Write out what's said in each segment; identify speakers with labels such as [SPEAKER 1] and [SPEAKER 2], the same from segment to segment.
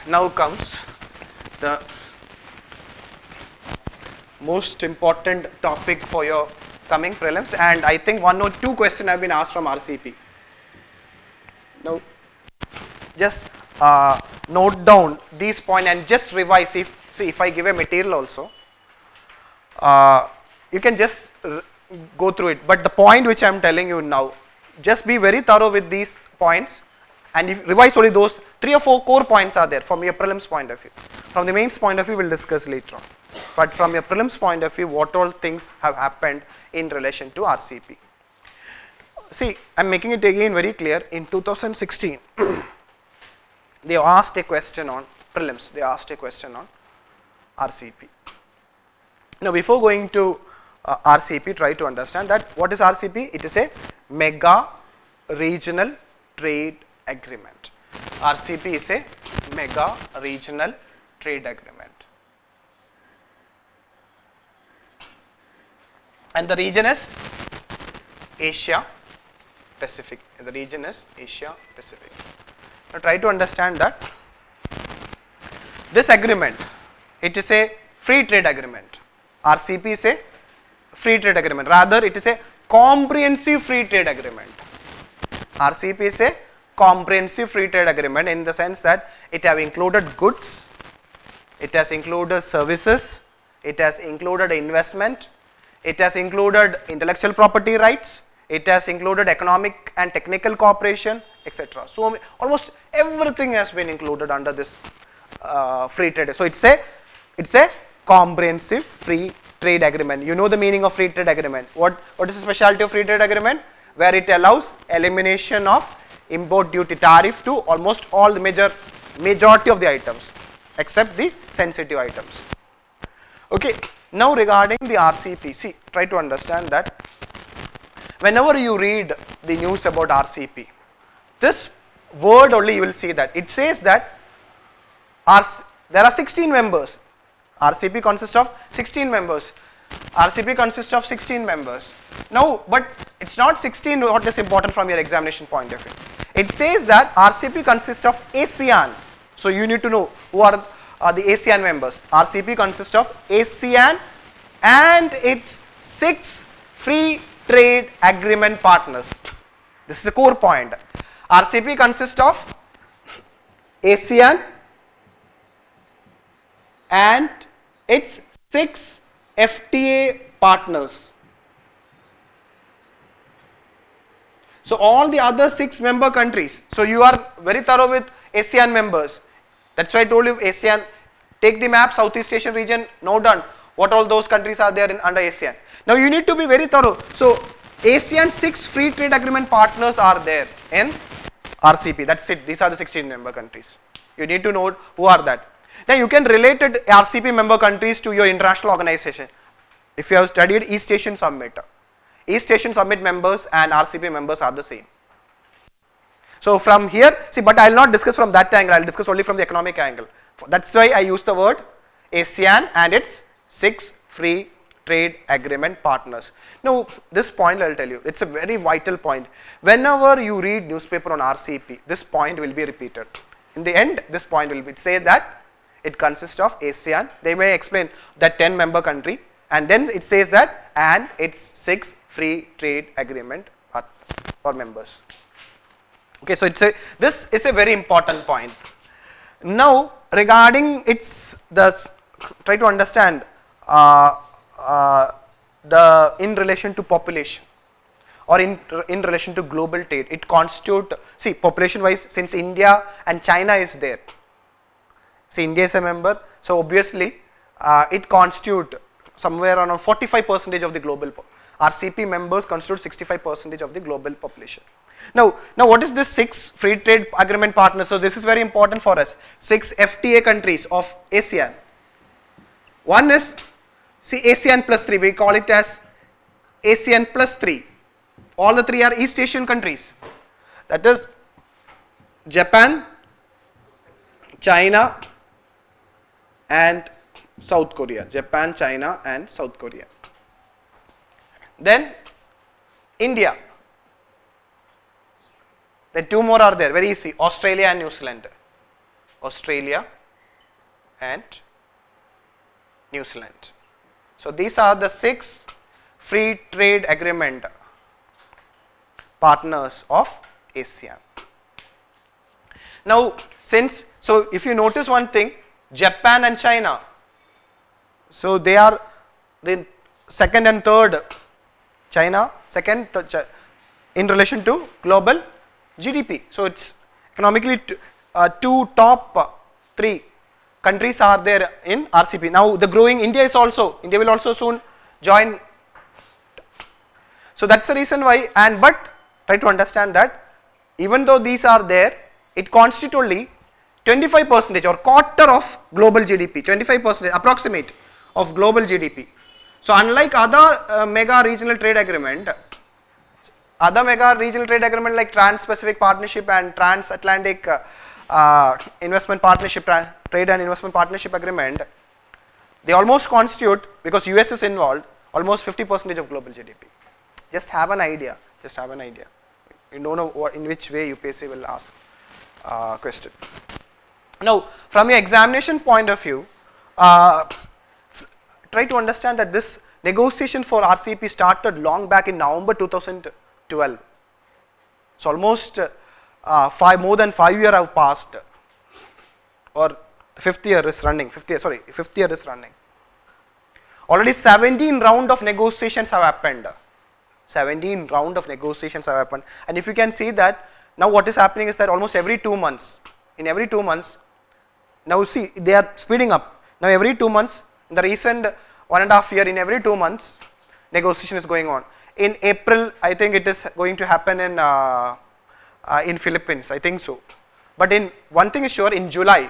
[SPEAKER 1] now comes the most important topic for your coming prelims, and I think 1 or 2 questions have been asked from RCEP. Now, just note down these points and just revise. If I give a material also, you can just go through it. But the point which I am telling you now, just be very thorough with these points, and if revise only those 3 or 4 core points are there from your prelims point of view. From the mains point of view, we will discuss later on. But from your prelims point of view, what all things have happened in relation to RCEP. See, I am making it again very clear. In 2016, they asked a question on prelims. They asked a question on RCEP. Now, before going to RCEP, try to understand that what is RCEP? It is a mega regional trade agreement. RCEP is a mega regional trade agreement. And the region is Asia Pacific. The region is Asia Pacific. Now try to understand that this agreement, it is a free trade agreement. RCEP is a free trade agreement. Rather, it is a comprehensive free trade agreement. RCEP is a comprehensive free trade agreement in the sense that it have included goods, it has included services, it has included investment, it has included intellectual property rights, it has included economic and technical cooperation, etc. So almost everything has been included under this free trade. So it's a comprehensive free trade agreement. You know the meaning of free trade agreement. What is the specialty of free trade agreement? Where it allows elimination of import duty tariff to almost all the majority of the items except the sensitive items. Okay. Now regarding the RCEP, see, try to understand that whenever you read the news about RCEP, this word only you will see that it says that there are 16 members. RCEP consists of 16 members. RCEP consists of 16 members. Now, but it's not 16 what is important from your examination point of view. It says that RCEP consists of ASEAN. So you need to know who are the ASEAN members. RCEP consists of ASEAN and its 6 free trade agreement partners. This is the core point. RCEP consists of ASEAN and its 6 FTA partners. So all the other 6 member countries. So you are very thorough with ASEAN members. That's why I told you ASEAN. Take the map, Southeast Asian region, note down what all those countries are there under ASEAN. Now you need to be very thorough. So ASEAN 6 free trade agreement partners are there in RCEP. That's it. These are the 16 member countries. You need to know who are that. Now you can relate RCEP member countries to your international organization. If you have studied East Asian Summit, East Asian Summit members and RCEP members are the same. So from here, see, but I will not discuss from that angle, I will discuss only from the economic angle. That's why I use the word ASEAN and its 6 free trade agreement partners. Now this point I will tell you, it's a very vital point. Whenever you read newspaper on RCEP, this point will be repeated. In the end, this point will be say that it consists of ASEAN. They may explain that 10 member country, and then it says that and its 6 free trade agreement partners or members. Okay, so this is a very important point. Now regarding try to understand in relation to population or in relation to global trade, it constitute, see, population wise, since India and China is there, see, India is a member, so obviously it constitute somewhere around 45% of the global RCEP members constitute 65% of the global population. Now what is this 6 free trade agreement partners? So this is very important for us. 6 FTA countries of ASEAN. One is, see, ASEAN plus 3, we call it as ASEAN plus 3. All the 3 are East Asian countries. That is Japan, China and South Korea. Japan, China and South Korea. Then India. The 2 more are there, very easy, Australia and New Zealand. Australia and New Zealand. So these are the 6 free trade agreement partners of ASEAN. Now, so if you notice one thing, Japan and China, so they are the second and third. China second in relation to global GDP. So it's economically two top 3 countries are there in RCEP. Now the growing India will also soon join. So that's the reason why, but try to understand that even though these are there, it constitutes only 25% or quarter of global GDP, 25% approximate of global GDP. So unlike other mega regional trade agreement like Trans-Pacific Partnership and Transatlantic Investment Partnership, Trade and Investment Partnership Agreement, they almost constitute, because US is involved, almost 50% of global GDP. Just have an idea. You don't know in which way UPSC will ask question. Now, from your examination point of view, try to understand that this negotiation for RCEP started long back in November 2012. So almost more than 5 years have passed, or the fifth year is running. Already 17 round of negotiations have happened. 17 round of negotiations have happened, and if you can see that now what is happening is that almost every 2 months, now see they are speeding up. Now every 2 months, in the recent 1.5 years, in every 2 months, negotiation is going on. In April, I think it is going to happen in Philippines, I think so. But in one thing is sure, in July,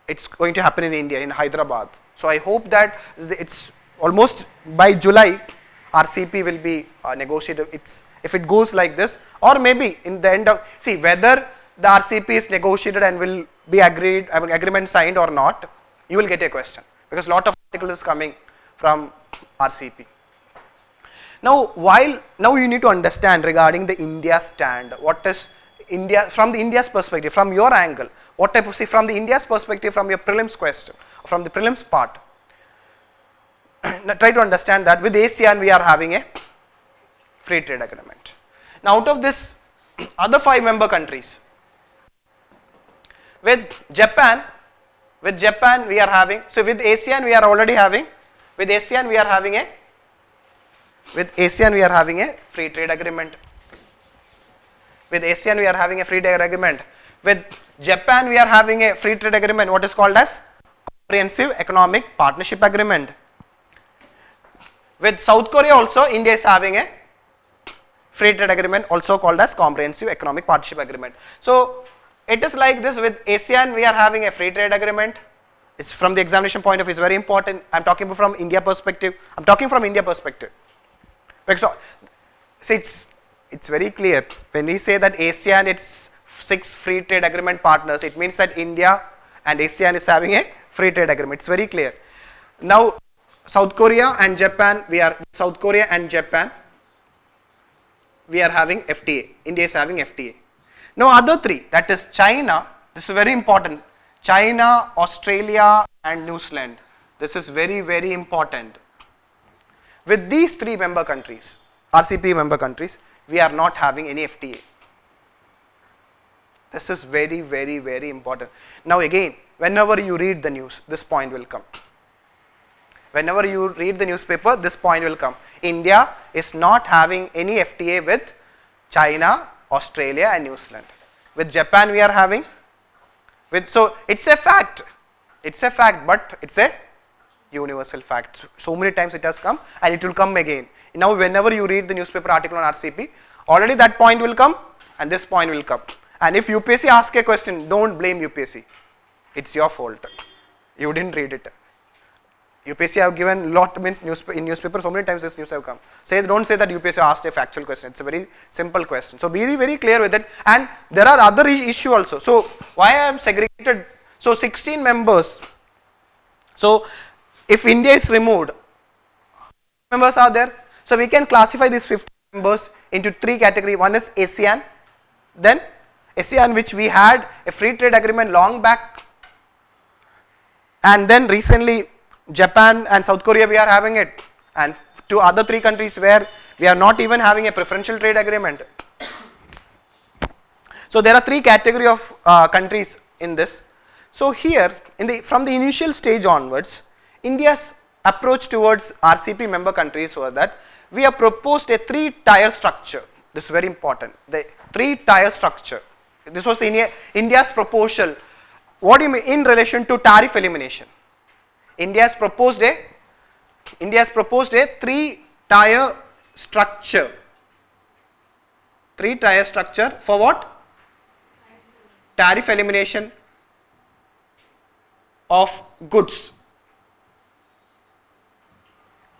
[SPEAKER 1] it's going to happen in India, in Hyderabad. So I hope that it's almost by July, RCEP will be negotiated. If it goes like this, or maybe in the end of, see whether the RCEP is negotiated and will be agreed, agreement signed or not, you will get a question, because a lot of articles is coming from RCEP. Now you need to understand regarding the India stand. What is India from the India's perspective, from your angle? What type of, see from the India's perspective, from your prelims question, from the prelims part. Now try to understand that with ASEAN we are having a free trade agreement. Now out of this other 5 member countries, with Japan we are having, so with ASEAN we are already having, with ASEAN we are having a free trade agreement. With ASEAN we are having a free trade agreement. With Japan we are having a free trade agreement, what is called as Comprehensive Economic Partnership Agreement. With South Korea also, India is having a free trade agreement, also called as Comprehensive Economic Partnership Agreement. So it is like this. With ASEAN we are having a free trade agreement. It's from the examination point of view, it's very important. I'm talking from India perspective. So see, it's very clear when we say that ASEAN, it's 6 free trade agreement partners, it means that India and ASEAN is having a free trade agreement. It's very clear. Now South Korea and Japan, we are having FTA. India is having FTA. Now other 3, that is China, this is very important. China, Australia and New Zealand. This is very, very important. With these 3 member countries, RCEP member countries, we are not having any FTA. This is very, very, very important. Now again, whenever you read the news, this point will come. Whenever you read the newspaper, this point will come. India is not having any FTA with China, Australia and New Zealand. With Japan we are having, so it's a fact, but it's a universal fact. So many times it has come and it will come again. Now whenever you read the newspaper article on RCEP, already that point will come and this point will come. And if UPSC asks a question, don't blame UPSC. It's your fault. You didn't read it. UPSC have given lot means in newspaper, so many times this news have come. Don't say that UPSC asked a factual question. It's a very simple question. So be very clear with it. And there are other issues also. So why I am segregated? So 16 members. So if India is removed, members are there. So we can classify these 50 members into 3 categories. One is ASEAN, then ASEAN, which we had a free trade agreement long back, and then recently Japan and South Korea we are having it, and to other 3 countries where we are not even having a preferential trade agreement. So there are 3 category of countries in this. So here from the initial stage onwards, India's approach towards RCEP member countries was that we have proposed a 3-tier structure. This is very important. The 3-tier structure. This was India's proposal. What do you mean in relation to tariff elimination? India has proposed a 3-tier structure. 3-tier structure for what? Tariff elimination of goods.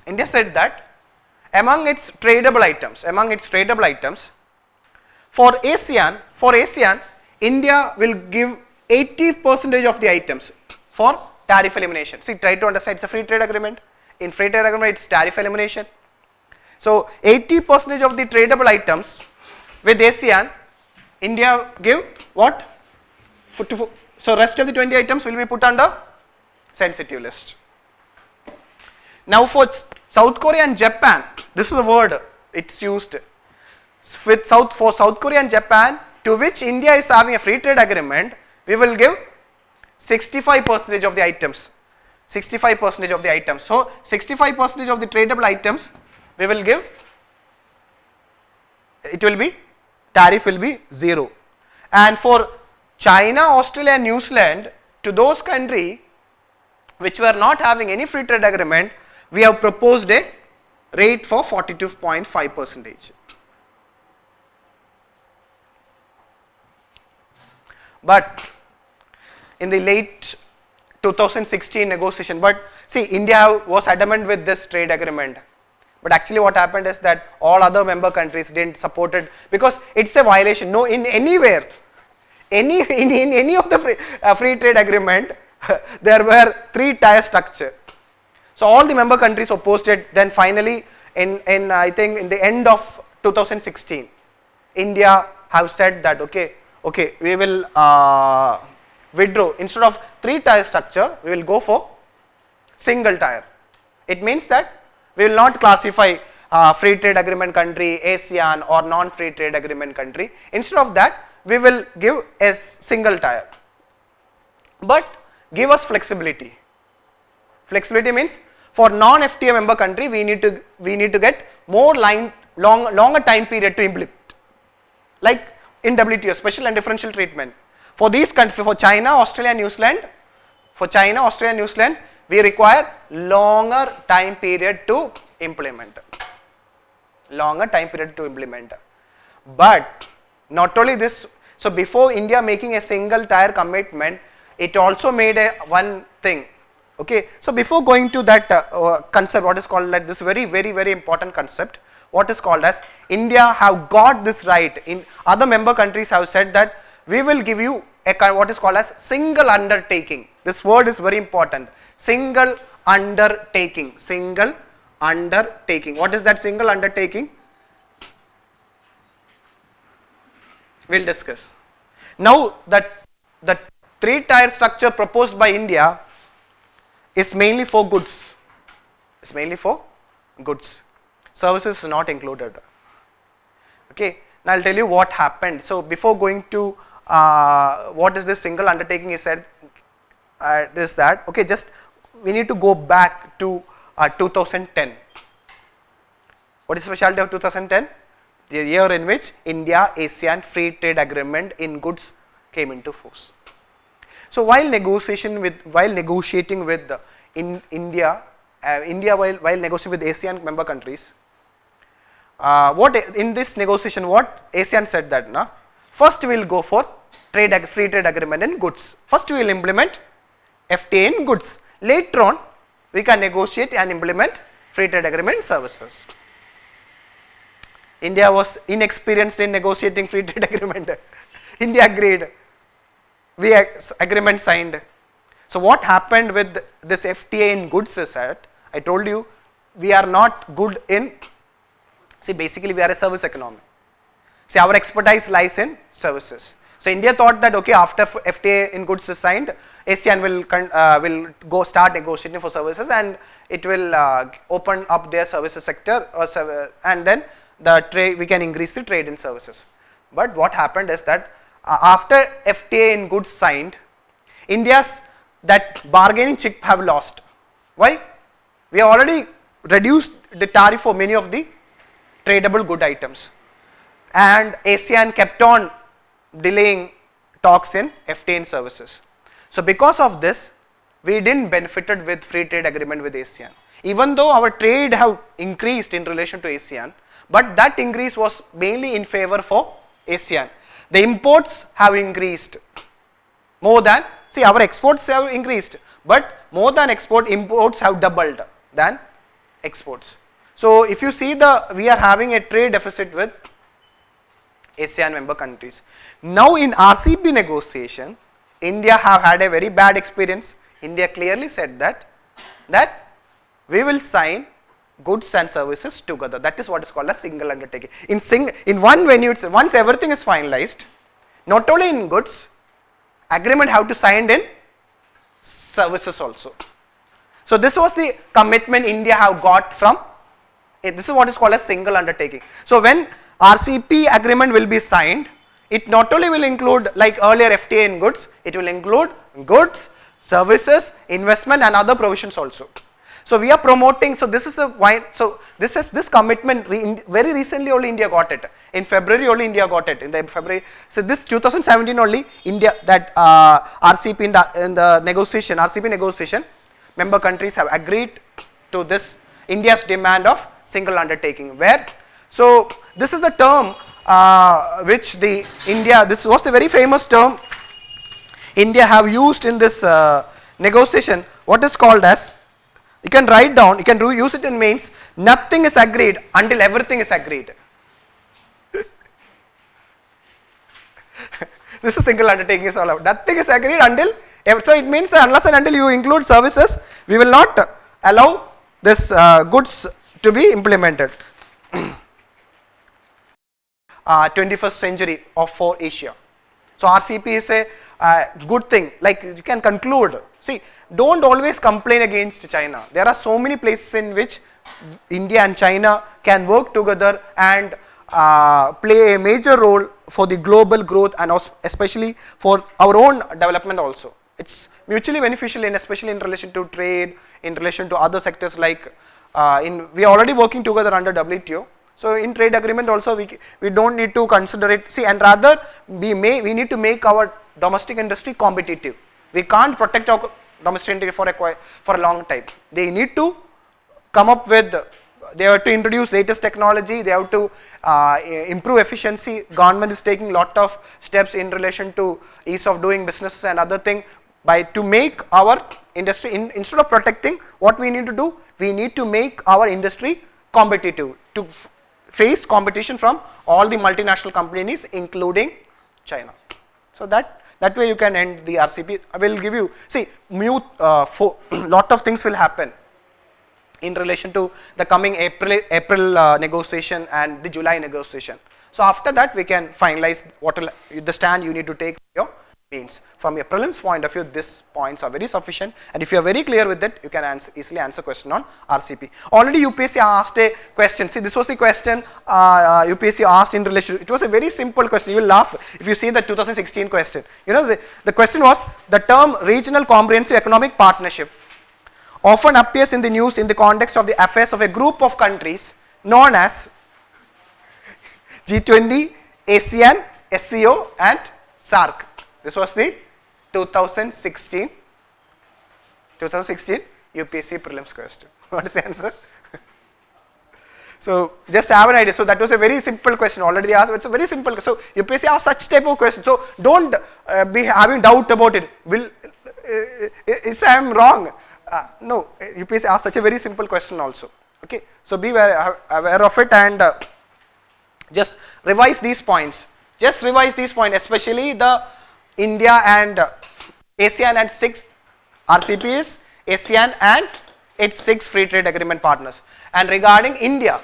[SPEAKER 1] India said that among its tradable items, for ASEAN, India will give 80% of the items for tariff elimination. See, try to understand, it's a free trade agreement. In free trade agreement, it's tariff elimination. So 80% of the tradable items with ASEAN, India give what? So rest of the 20 items will be put under sensitive list. Now for South Korea and Japan, this is the word it's used. For South Korea and Japan, to which India is having a free trade agreement, we will give 65% of the items. 65% of the items. So 65% of the tradable items we will give, tariff will be 0. And for China, Australia and New Zealand, to those countries which were not having any free trade agreement, we have proposed a rate for 42.5%. But in the late 2016 negotiation, but see, India was adamant with this trade agreement. But actually what happened is that all other member countries didn't support it because it's a violation. No, in anywhere, in any of the free trade agreement, there were 3-tier structure. So all the member countries opposed it. Then finally, in I think in the end of 2016, India have said that okay, we will withdraw. Instead of 3-tier structure, we will go for single tier. It means that we will not classify free trade agreement country, ASEAN or non-free trade agreement country. Instead of that, we will give a single tier. But give us flexibility. Flexibility means for non-FTA member country, we need to get more longer time period to implement. Like in WTO, special and differential treatment. For these countries, for China, Australia, New Zealand, we require longer time period to implement. But not only this, so before India making a single tier commitment, it also made one thing. Okay, so before going to that concept, what is called like this very important concept, what is called as India have got this right. In other member countries have said that we will give you what is called as single undertaking. This word is very important. Single undertaking. What is that single undertaking? We'll discuss. Now that the 3-tier structure proposed by India is mainly for goods. Services is not included. Okay. Now I'll tell you what happened. So before going to what is this single undertaking, he said this that. Okay, just we need to go back to 2010. What is the specialty of 2010? The year in which India-ASEAN Free Trade Agreement in goods came into force. So while negotiating with India while negotiating with ASEAN member countries, what in this negotiation, what ASEAN said that first we will go for free trade agreement in goods. First we will implement FTA in goods. Later on, we can negotiate and implement free trade agreement in services. India was inexperienced in negotiating free trade agreement. India agreed. Agreement signed. So what happened with this FTA in goods is that I told you we are not good in. See, basically we are a service economy. See, our expertise lies in services. So India thought that okay, after FTA in goods is signed, ASEAN will go start negotiating for services, and it will open up their services sector, and then the trade, we can increase the trade in services. But what happened is that after FTA in goods signed, India's that bargaining chip have lost. Why? We already reduced the tariff for many of the tradable good items, and ASEAN kept on delaying talks in FTA in services. So because of this, we didn't benefited with free trade agreement with ASEAN. Even though our trade have increased in relation to ASEAN, but that increase was mainly in favor for ASEAN. The imports have increased more than, see, our exports have increased, but more than export, imports have doubled than exports. So if you see, we are having a trade deficit with ASEAN member countries. Now in RCEP negotiation, India have had a very bad experience. India clearly said that we will sign goods and services together. That is what is called a single undertaking. In one venue, once everything is finalized, not only in goods, agreement have to sign in services also. So this was the commitment India have got from, this is what is called a single undertaking. So when RCEP agreement will be signed, it not only will include like earlier FTA in goods, it will include goods, services, investment and other provisions also. So we are promoting, so this is the why, so this commitment very recently only India got it. In February only India got it, in the February, so this 2017 only India, that RCEP in the negotiation, RCEP negotiation, member countries have agreed to this India's demand of single undertaking, where, so this is the term which the India, this was the very famous term India have used in this negotiation, what is called as, you can write down, you can use it in mains, nothing is agreed until everything is agreed. This is single undertaking is all about, nothing is agreed until, so it means that unless and until you include services, we will not allow this goods to be implemented. 21st century for Asia. So RCEP is a good thing, like you can conclude. See, don't always complain against China. There are so many places in which India and China can work together and play a major role for the global growth and especially for our own development also. It's mutually beneficial, especially in relation to trade, in relation to other sectors like we are already working together under WTO. So in trade agreement also we don't need to consider it, see, and rather we need to make our domestic industry competitive. We can't protect our domestic industry for a long time. They need to come up with, they have to introduce latest technology, they have to improve efficiency. Government is taking lot of steps in relation to ease of doing businesses and other thing to make our industry, instead of protecting, what we need to do, we need to make our industry competitive to face competition from all the multinational companies including China. So that way you can end the RCEP. I will give you, see, lot of things will happen in relation to the coming April negotiation and the July negotiation. So after that we can finalize what the stand you need to take your means. From a prelims point of view, these points are very sufficient, and if you are very clear with it, you can easily answer question on RCEP. Already UPSC asked a question. See, this was the question UPSC asked in relation. It was a very simple question. You will laugh if you see the 2016 question. You know, the question was, the term regional comprehensive economic partnership often appears in the news in the context of the affairs of a group of countries known as G20, ASEAN, SCO and SAARC. This was the 2016 UPSC prelims question. What is the answer? So just have an idea. So that was a very simple question. Already asked. It's a very simple. So UPSC asked such type of question. So don't be having doubt about it. Is I am wrong? No. UPSC asked such a very simple question also. Okay. So be aware of it and just revise these points. Just revise these points, especially the India and ASEAN and 6 RCEPs, ASEAN and its 6 free trade agreement partners. And regarding India,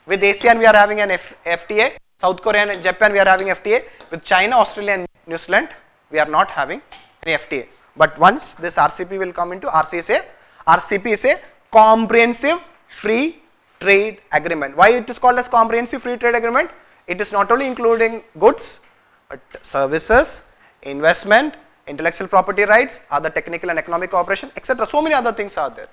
[SPEAKER 1] with ASEAN we are having an FTA, South Korea and Japan we are having FTA, with China, Australia and New Zealand, we are not having any FTA. But once this RCEP will come into, RCEP is a comprehensive free trade agreement. Why it is called as comprehensive free trade agreement? It is not only including goods, but services, investment, intellectual property rights, other technical and economic cooperation, etc. So many other things are there.